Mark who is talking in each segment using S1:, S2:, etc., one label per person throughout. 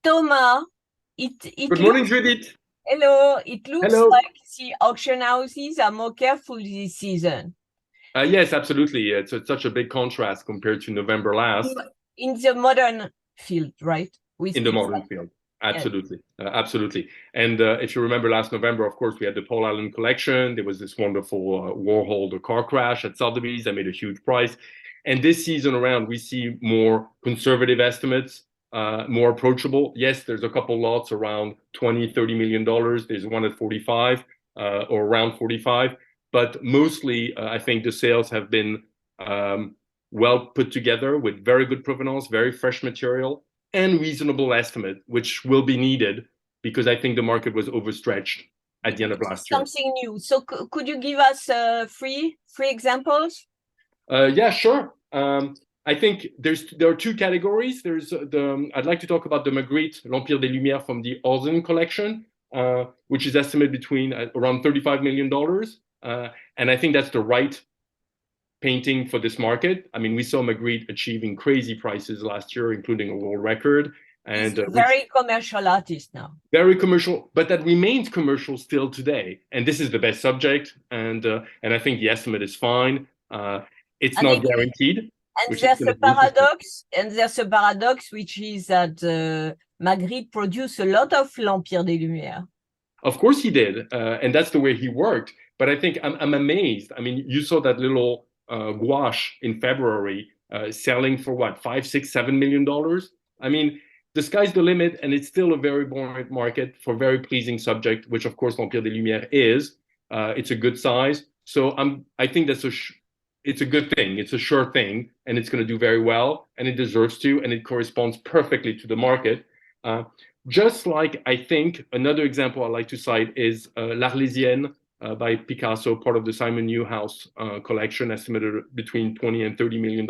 S1: Thomas,
S2: Good morning, Judith.
S1: hello, it looks
S2: Hello.
S1: like the auction houses are more careful this season.
S2: Yes, absolutely. It's such a big contrast compared to November last
S1: In the modern field, right? We
S2: in the
S1: speak
S2: modern
S1: French.
S2: field.
S1: Yes.
S2: Absolutely. And if you remember last November, of course, we had the Paul Allen collection. There was this wonderful Warhol, the car crash at Sotheby's that made a huge price. And this season around, we see more conservative estimates, more approachable. Yes, there's a couple lots around $20-30 million. There's one at 45 or around 45. But mostly, I think the sales have been well put together with very good provenance, very fresh material, and reasonable estimate, which will be needed because I think the market was overstretched at the end of last year.
S1: Something new. So could you give us three examples?
S2: Yeah, sure. I think there are two categories. I'd like to talk about the Magritte L'Empire des Lumières from the Orzen collection, which is estimated between around $35 million. And I think that's the right painting for this market. I mean, we saw Magritte achieving crazy prices last year, including a world record. And
S1: very commercial artist now.
S2: Very commercial, but that remains commercial still today. And this is the best subject. And I think the estimate is fine. It's not guaranteed.
S1: And there's a paradox. And there's a paradox, which is that Magritte produced a lot of L'Empire des Lumières.
S2: Of course he did, and that's the way he worked. But I think I'm amazed. I mean, you saw that little gouache in February selling for what, $5, $6, $7 million? I mean, the sky's the limit, and it's still a very buoyant market for very pleasing subject, which of course L'Empire des Lumières is. It's a good size, so I think it's a good thing. It's a sure thing, and it's going to do very well, and it deserves to, and it corresponds perfectly to the market. Just like I think another example I like to cite is L'Arlésienne by Picasso, part of the Simon Newhouse collection, estimated between $20 and $30 million.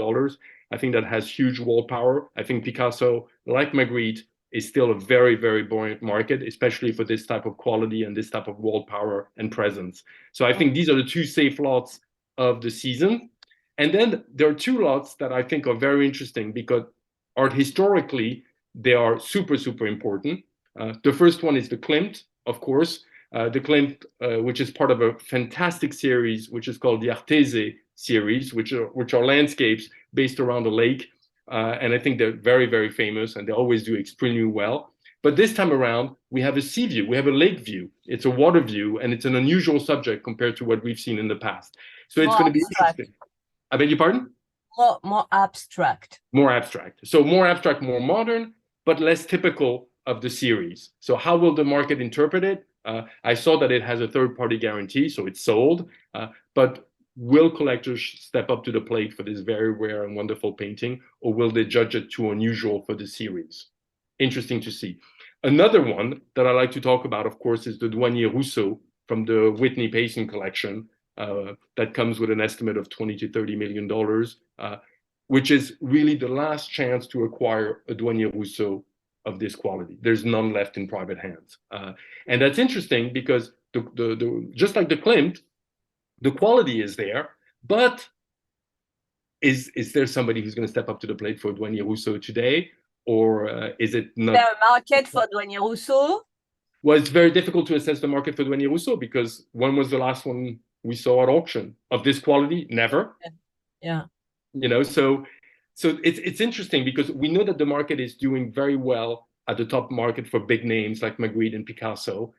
S2: I think that has huge wall power. I think Picasso, like Magritte, is still a very, very buoyant market, especially for this type of quality and this type of wall power and presence. So I think these are the two safe lots of the season. And then there are two lots that I think are very interesting because art historically, they are super, super important. The first one is the Klimt, of course. The Klimt, which is part of a fantastic series, which is called the Artese series, which are landscapes based around a lake. And I think they're very, very famous, and they always do extremely well. But this time around, we have a sea view, we have a lake view. It's a water view, and it's an unusual subject compared to what we've seen in the past. So it's going to be interesting. I beg your pardon?
S1: More abstract.
S2: More abstract. So more abstract, more modern, but less typical of the series. So how will the market interpret it? I saw that it has a third-party guarantee, so it's sold. But will collectors step up to the plate for this very rare and wonderful painting, or will they judge it too unusual for the series? Interesting to see. Another one that I like to talk about, of course, is the Douanier Rousseau from the Whitney Payson collection that comes with an estimate of $20 to $30 million, which is really the last chance to acquire a Douanier Rousseau of this quality. There's none left in private hands. And that's interesting because just like the Klimt, the quality is there, but is there somebody who's going to step up to the plate for Douanier Rousseau today, or is it not?
S1: The market for Douanier Rousseau?
S2: Well, it's very difficult to assess the market for Douanier Rousseau because when was the last one we saw at auction of this quality? Never.
S1: Yeah.
S2: You know, so it's interesting because we know that the market is doing very well at the top market for big names like Magritte and Picasso,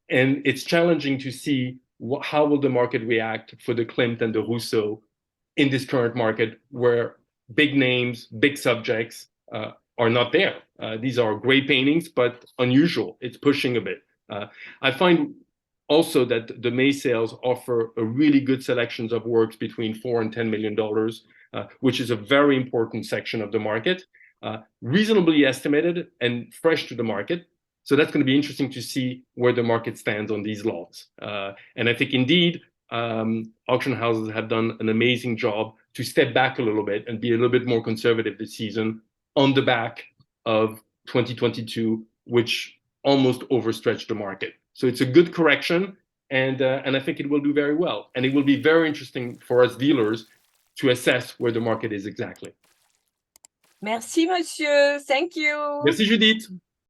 S2: and it's challenging to see how will the market react for the Klimt and the Rousseau in this current market where big names, big subjects are not there. These are great paintings, but unusual. It's pushing a bit. I find also that the May sales offer a really good selections of works between $4 and $10 million, which is a very important section of the market, reasonably estimated and fresh to the market. So that's going to be interesting to see where the market stands on these lots. And I think indeed, auction houses have done an amazing job to step back a little bit and be a little bit more conservative this season on the back of 2022, which almost overstretched the market. So it's a good correction, and I think it will do very well. And it will be very interesting for us dealers to assess where the market is exactly.
S1: Merci, monsieur. Thank you.
S2: Merci, Judith.